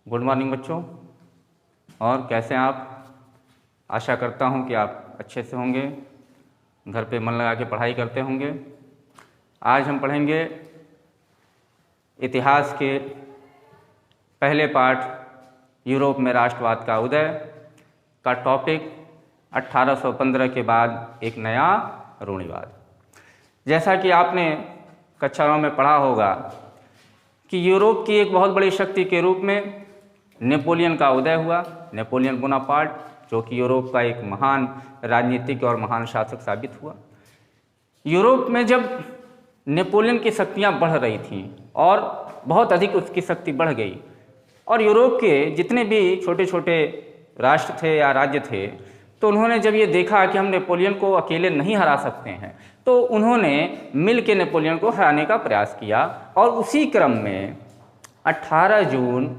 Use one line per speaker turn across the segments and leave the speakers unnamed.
Good morning बच्चों। और कैसे हैं आप? आशा करता हूं कि आप अच्छे से होंगे, घर पे मन लगा के पढ़ाई करते होंगे। आज हम पढ़ेंगे इतिहास के पहले पाठ यूरोप में राष्ट्रवाद का उदय का टॉपिक 1815 के बाद एक नया रूढ़िवाद। जैसा कि आपने कक्षाओं में पढ़ा होगा कि यूरोप की एक बहुत बड़ी शक्ति के रूप में नेपोलियन का उदय हुआ। नेपोलियन बोनापार्ट, जो कि यूरोप का एक महान राजनीतिक और महान शासक साबित हुआ। यूरोप में जब नेपोलियन की शक्तियां बढ़ रही थीं और बहुत अधिक उसकी शक्ति बढ़ गई, और यूरोप के जितने भी छोटे छोटे राष्ट्र थे या राज्य थे, तो उन्होंने जब ये देखा कि हम नेपोलियन को अकेले नहीं हरा सकते हैं, तो उन्होंने मिल के नेपोलियन को हराने का प्रयास किया। और उसी क्रम में 18 जून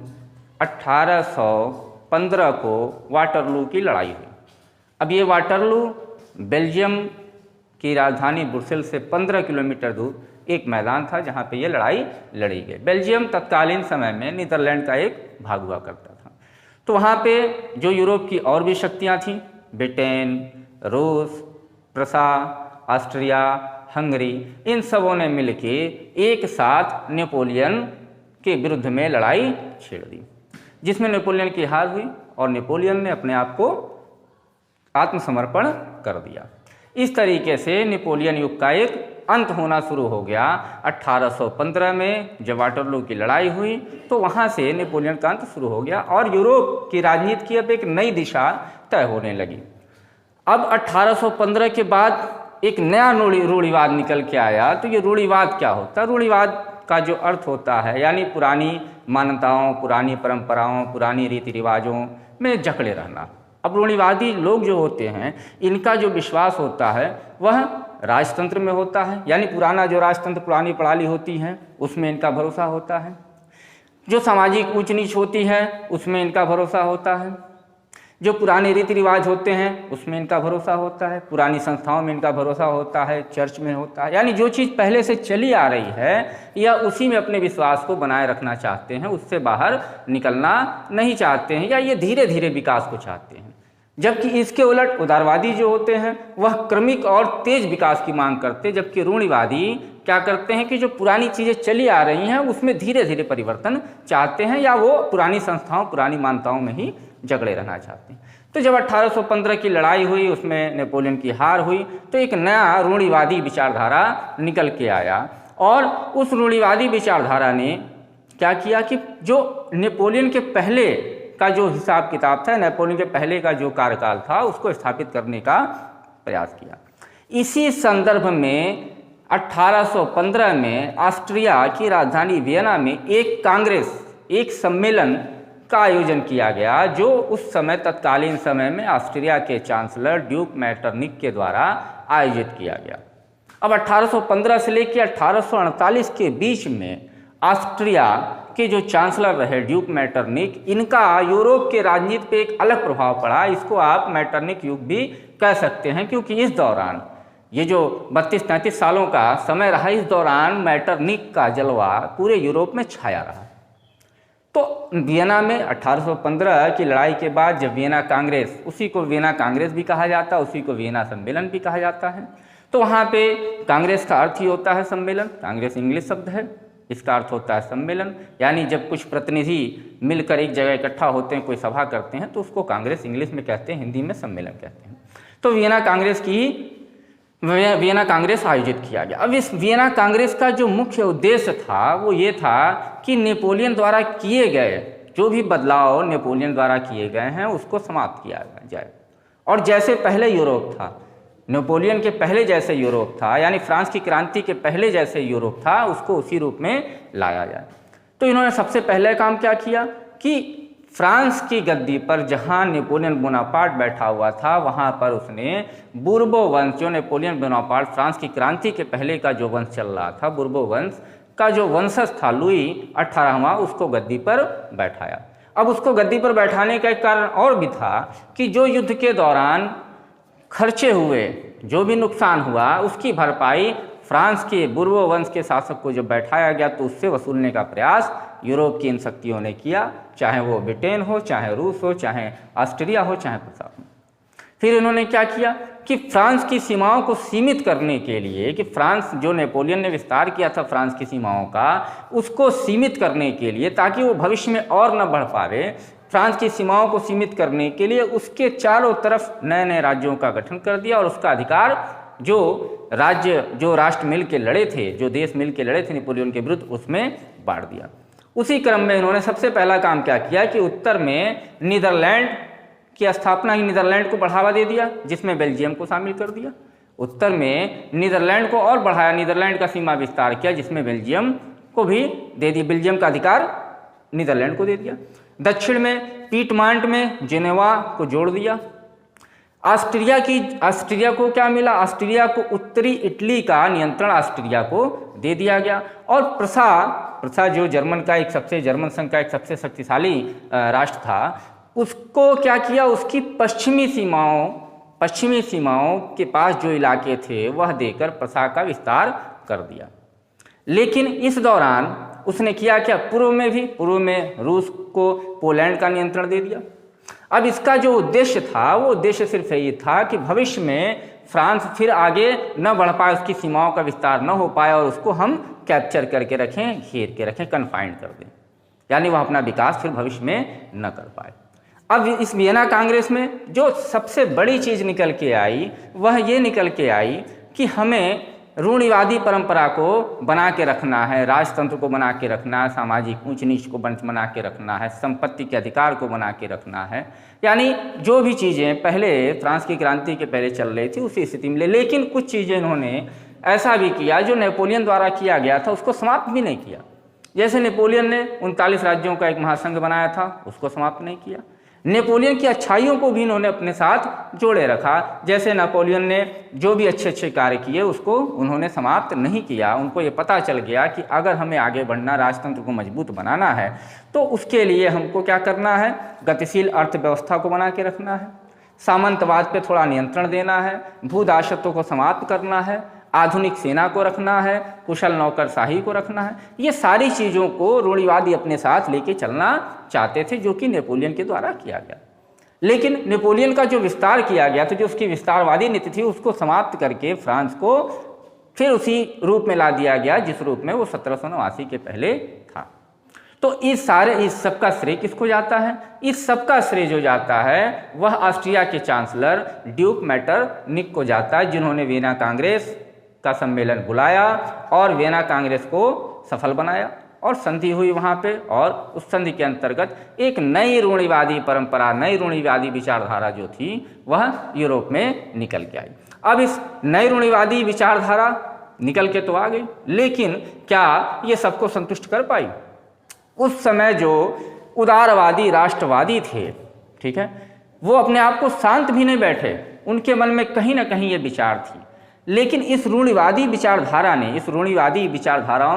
1815 को वाटरलू की लड़ाई हुई। अब ये वाटरलू बेल्जियम की राजधानी ब्रुसेल्स से 15 किलोमीटर दूर एक मैदान था जहाँ पे ये लड़ाई लड़ी गई। बेल्जियम तत्कालीन समय में नीदरलैंड का एक भाग हुआ करता था। तो वहाँ पे जो यूरोप की और भी शक्तियाँ थीं, ब्रिटेन, रूस, प्रसा, ऑस्ट्रिया, हंगरी, इन सबों ने मिलके एक साथ नेपोलियन के विरुद्ध में लड़ाई छेड़ दी, जिसमें नेपोलियन की हार हुई और नेपोलियन ने अपने आप को आत्मसमर्पण कर दिया। इस तरीके से नेपोलियन युग का एक अंत होना शुरू हो गया। 1815 में जब वाटरलू की लड़ाई हुई तो वहाँ से नेपोलियन का अंत शुरू हो गया और यूरोप की राजनीति की अब एक नई दिशा तय होने लगी। अब 1815 के बाद एक नया रूढ़िवाद निकल के आया। तो ये रूढ़िवाद क्या होता है? रूढ़िवाद का जो अर्थ होता है, यानी पुरानी मान्यताओं, पुरानी परंपराओं, पुरानी रीति रिवाजों में जकड़े रहना। अब रूढ़िवादी लोग जो होते हैं, इनका जो विश्वास होता है वह राजतंत्र में होता है, यानी पुराना जो राजतंत्र, पुरानी प्रणाली होती है उसमें इनका भरोसा होता है। जो सामाजिक ऊंच नीच होती है उसमें इनका भरोसा होता है। जो पुराने रीति रिवाज होते हैं उसमें इनका भरोसा होता है। पुरानी संस्थाओं में इनका भरोसा होता है, चर्च में होता है। यानी जो चीज़ पहले से चली आ रही है या उसी में अपने विश्वास को बनाए रखना चाहते हैं, उससे बाहर निकलना नहीं चाहते हैं, या ये धीरे धीरे विकास को चाहते हैं। जबकि इसके उलट उदारवादी जो होते हैं वह क्रमिक और तेज विकास की मांग करते हैं। जबकि रूढ़िवादी क्या करते हैं कि जो पुरानी चीज़ें चली आ रही हैं उसमें धीरे धीरे परिवर्तन चाहते हैं, या वो पुरानी संस्थाओं, पुरानी मान्यताओं में ही जकड़े रहना चाहते हैं। तो जब 1815 की लड़ाई हुई, उसमें नेपोलियन की हार हुई, तो एक नया रूढ़िवादी विचारधारा निकल के आया। और उस रूढ़िवादी विचारधारा ने क्या किया कि जो नेपोलियन के पहले का जो हिसाब किताब था, नेपोलियन के पहले का जो कार्यकाल था, उसको स्थापित करने का प्रयास किया। इसी संदर्भ में 1815 में ऑस्ट्रिया की राजधानी वियना में एक कांग्रेस, एक सम्मेलन का आयोजन किया गया, जो उस समय तत्कालीन समय में ऑस्ट्रिया के चांसलर ड्यूक मेटरनिक के द्वारा आयोजित किया गया। अब 1815 से लेकर 1848 के बीच में ऑस्ट्रिया के जो चांसलर रहे ड्यूक मेटरनिक, इनका यूरोप के राजनीति पे एक अलग प्रभाव पड़ा। इसको आप मेटरनिक युग भी कह सकते हैं, क्योंकि इस दौरान ये जो 32-33 सालों का समय रहा, इस दौरान मेटरनिक का जलवा पूरे यूरोप में छाया रहा। तो वियना में 1815 की लड़ाई के बाद जब वियना कांग्रेस, उसी को वियना कांग्रेस भी कहा जाता है, उसी को वियना सम्मेलन भी कहा जाता है। तो वहाँ पे कांग्रेस का अर्थ ही होता है सम्मेलन। कांग्रेस इंग्लिश शब्द है, इसका अर्थ होता है सम्मेलन। यानी जब कुछ प्रतिनिधि मिलकर एक जगह इकट्ठा होते हैं, कोई सभा करते हैं, तो उसको कांग्रेस इंग्लिश में कहते हैं, हिंदी में सम्मेलन कहते हैं। तो वियना कांग्रेस आयोजित किया गया। अब इस वियना कांग्रेस का जो मुख्य उद्देश्य था वो ये था कि नेपोलियन द्वारा किए गए जो भी बदलाव नेपोलियन द्वारा किए गए हैं उसको समाप्त किया जाए, और जैसे पहले यूरोप था, नेपोलियन के पहले जैसे यूरोप था, यानी फ्रांस की क्रांति के पहले जैसे यूरोप था, उसको उसी रूप में लाया जाए। तो इन्होंने सबसे पहले काम क्या किया कि फ्रांस की गद्दी पर जहां नेपोलियन बोनापार्ट बैठा हुआ था, वहां पर उसने बुर्बो वंश, जो नेपोलियन बोनापार्ट फ्रांस की क्रांति के पहले का जो वंश चल रहा था, बुर्बो वंश का जो वंशज था लुई 18वां, उसको गद्दी पर बैठाया। अब उसको गद्दी पर बैठाने का एक कारण और भी था कि जो युद्ध के दौरान खर्चे हुए, जो भी नुकसान हुआ, उसकी भरपाई फ्रांस के बुर्बो वंश के शासक को जब बैठाया गया तो उससे वसूलने का प्रयास यूरोप की इन शक्तियों ने किया, चाहे वो ब्रिटेन हो, चाहे रूस हो, चाहे ऑस्ट्रिया हो, चाहे प्रसा हो। फिर इन्होंने क्या किया कि फ्रांस की सीमाओं को सीमित करने के लिए, कि फ्रांस जो नेपोलियन ने विस्तार किया था फ्रांस की सीमाओं का, उसको सीमित करने के लिए, ताकि वो भविष्य में और न बढ़ पावे, फ्रांस की सीमाओं को सीमित करने के लिए उसके चारों तरफ नए नए राज्यों का गठन कर दिया और उसका अधिकार जो राष्ट्र मिल के लड़े थे, जो देश मिल के लड़े थे नेपोलियन के विरुद्ध, उसमें बांट दिया। उसी क्रम में इन्होंने सबसे पहला काम क्या किया कि उत्तर में नीदरलैंड की स्थापना, नीदरलैंड को बढ़ावा दे दिया, जिसमें बेल्जियम को शामिल कर दिया। उत्तर में नीदरलैंड को और बढ़ाया, नीदरलैंड का सीमा विस्तार किया, जिसमें बेल्जियम को भी दे दिया, बेल्जियम का अधिकार नीदरलैंड को दे दिया। दक्षिण में पीटमांट में जेनेवा को जोड़ दिया। ऑस्ट्रिया को क्या मिला? ऑस्ट्रिया को उत्तरी इटली का नियंत्रण ऑस्ट्रिया को दे दिया गया। और प्रसा जो जर्मन संघ का एक सबसे शक्तिशाली राष्ट्र था, उसको क्या किया, उसकी पश्चिमी सीमाओं के पास जो इलाके थे वह देकर प्रसा का विस्तार कर दिया। लेकिन इस दौरान उसने किया क्या, पूर्व में रूस को पोलैंड का नियंत्रण दे दिया। अब इसका जो उद्देश्य था, वो उद्देश्य सिर्फ यही था कि भविष्य में फ्रांस फिर आगे न बढ़ पाए, उसकी सीमाओं का विस्तार न हो पाए और उसको हम कैप्चर करके रखें, घेर के रखें, कन्फाइंड कर दें, यानी वह अपना विकास फिर भविष्य में न कर पाए। अब इस वियना कांग्रेस में जो सबसे बड़ी चीज़ निकल के आई, वह ये निकल के आई कि हमें रूढ़िवादी परंपरा को बना के रखना है, राजतंत्र को बना के रखना है, सामाजिक ऊंच नीच को बना के रखना है, संपत्ति के अधिकार को बना के रखना है, यानी जो भी चीज़ें पहले फ्रांस की क्रांति के पहले चल रही थी उसी स्थिति में। लेकिन कुछ चीज़ें इन्होंने ऐसा भी किया जो नेपोलियन द्वारा किया गया था, उसको समाप्त भी नहीं किया। जैसे नेपोलियन ने 39 राज्यों का एक महासंघ बनाया था, उसको समाप्त नहीं किया। नेपोलियन की अच्छाइयों को भी इन्होंने अपने साथ जोड़े रखा। जैसे नेपोलियन ने जो भी अच्छे कार्य किए उसको उन्होंने समाप्त नहीं किया। उनको ये पता चल गया कि अगर हमें आगे बढ़ना, राजतंत्र को मजबूत बनाना है, तो उसके लिए हमको क्या करना है, गतिशील अर्थव्यवस्था को बना के रखना है, सामंतवाद पे थोड़ा नियंत्रण देना है, भूदासत्व को समाप्त करना है, आधुनिक सेना को रखना है, कुशल नौकरशाही को रखना है। ये सारी चीज़ों को रूढ़िवादी अपने साथ लेके चलना चाहते थे, जो कि नेपोलियन के द्वारा किया गया। लेकिन नेपोलियन का जो विस्तार किया गया, तो जो उसकी विस्तारवादी नीति थी, उसको समाप्त करके फ्रांस को फिर उसी रूप में ला दिया गया जिस रूप में वो 1789 के पहले था। तो इस सब का श्रेय किसको जाता है? इस सब का श्रेय जो जाता है वह ऑस्ट्रिया के चांसलर ड्यूक मेटरनिक को जाता है, जिन्होंने वियना कांग्रेस का सम्मेलन बुलाया और वियना कांग्रेस को सफल बनाया और संधि हुई वहाँ पे। और उस संधि के अंतर्गत एक नई रूढ़िवादी परंपरा, नई रूढ़िवादी विचारधारा जो थी वह यूरोप में निकल के आई। अब इस नई रूढ़िवादी विचारधारा निकल के तो आ गई, लेकिन क्या ये सबको संतुष्ट कर पाई? उस समय जो उदारवादी राष्ट्रवादी थे, ठीक है, वो अपने आप को शांत भी नहीं बैठे, उनके मन में कहीं ना कहीं ये विचार थी। लेकिन इस रूढ़िवादी विचारधाराओं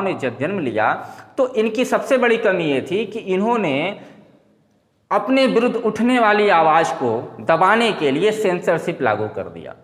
ने जब जन्म लिया, तो इनकी सबसे बड़ी कमी ये थी कि इन्होंने अपने विरुद्ध उठने वाली आवाज़ को दबाने के लिए सेंसरशिप लागू कर दिया।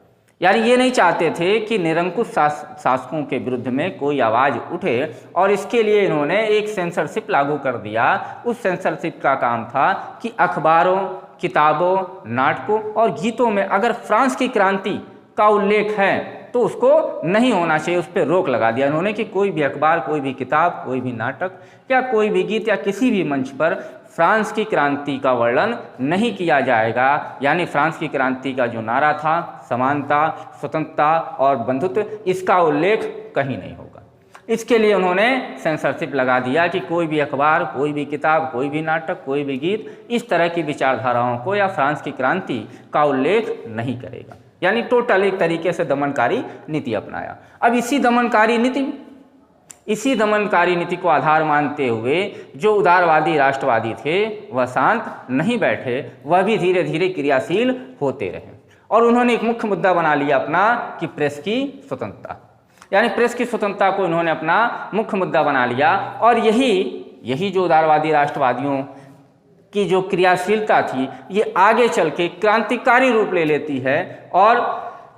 यानी ये नहीं चाहते थे कि निरंकुश शासकों के विरुद्ध में कोई आवाज़ उठे, और इसके लिए इन्होंने एक सेंसरशिप लागू कर दिया। उस सेंसरशिप का काम था कि अखबारों, किताबों, नाटकों और गीतों में अगर फ्रांस की क्रांति का उल्लेख है तो उसको नहीं होना चाहिए, उस पर रोक लगा दिया इन्होंने कि कोई भी अखबार, कोई भी किताब, कोई भी नाटक या कोई भी गीत या किसी भी मंच पर फ्रांस की क्रांति का वर्णन नहीं किया जाएगा। यानी फ्रांस की क्रांति का जो नारा था, समानता, स्वतंत्रता और बंधुत्व, इसका उल्लेख कहीं नहीं होगा। इसके लिए उन्होंने सेंसरशिप लगा दिया कि कोई भी अखबार, कोई भी किताब, कोई भी नाटक, कोई भी गीत इस तरह की विचारधाराओं को या फ्रांस की क्रांति का उल्लेख नहीं करेगा। यानी टोटल एक तरीके से दमनकारी नीति अपनाया। अब इसी दमनकारी नीति को आधार मानते हुए जो उदारवादी राष्ट्रवादी थे वह शांत नहीं बैठे, वह भी धीरे धीरे क्रियाशील होते रहे। और उन्होंने एक मुख्य मुद्दा बना लिया अपना कि प्रेस की स्वतंत्रता, यानी प्रेस की स्वतंत्रता को इन्होंने अपना मुख्य मुद्दा बना लिया। और यही जो उदारवादी राष्ट्रवादियों की जो क्रियाशीलता थी, ये आगे चल के क्रांतिकारी रूप ले लेती है। और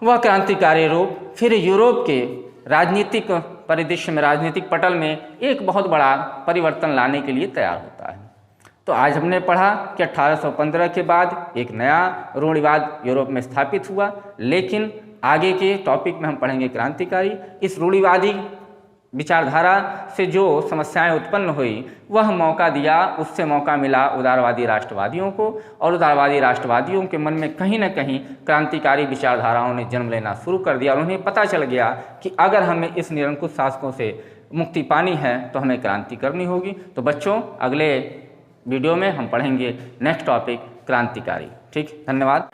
वह क्रांतिकारी रूप फिर यूरोप के राजनीतिक परिदृश्य में, राजनीतिक पटल में एक बहुत बड़ा परिवर्तन लाने के लिए तैयार होता है। तो आज हमने पढ़ा कि 1815 के बाद एक नया रूढ़िवाद यूरोप में स्थापित हुआ, लेकिन आगे के टॉपिक में हम पढ़ेंगे क्रांतिकारी। इस रूढ़िवादी विचारधारा से जो समस्याएं उत्पन्न हुई वह मौका दिया, उससे मौका मिला उदारवादी राष्ट्रवादियों को, और उदारवादी राष्ट्रवादियों के मन में कहीं ना कहीं क्रांतिकारी विचारधाराओं ने जन्म लेना शुरू कर दिया और उन्हें पता चल गया कि अगर हमें इस निरंकुश शासकों से मुक्ति पानी है तो हमें क्रांति करनी होगी। तो बच्चों, अगले वीडियो में हम पढ़ेंगे नेक्स्ट टॉपिक क्रांतिकारी। ठीक, धन्यवाद।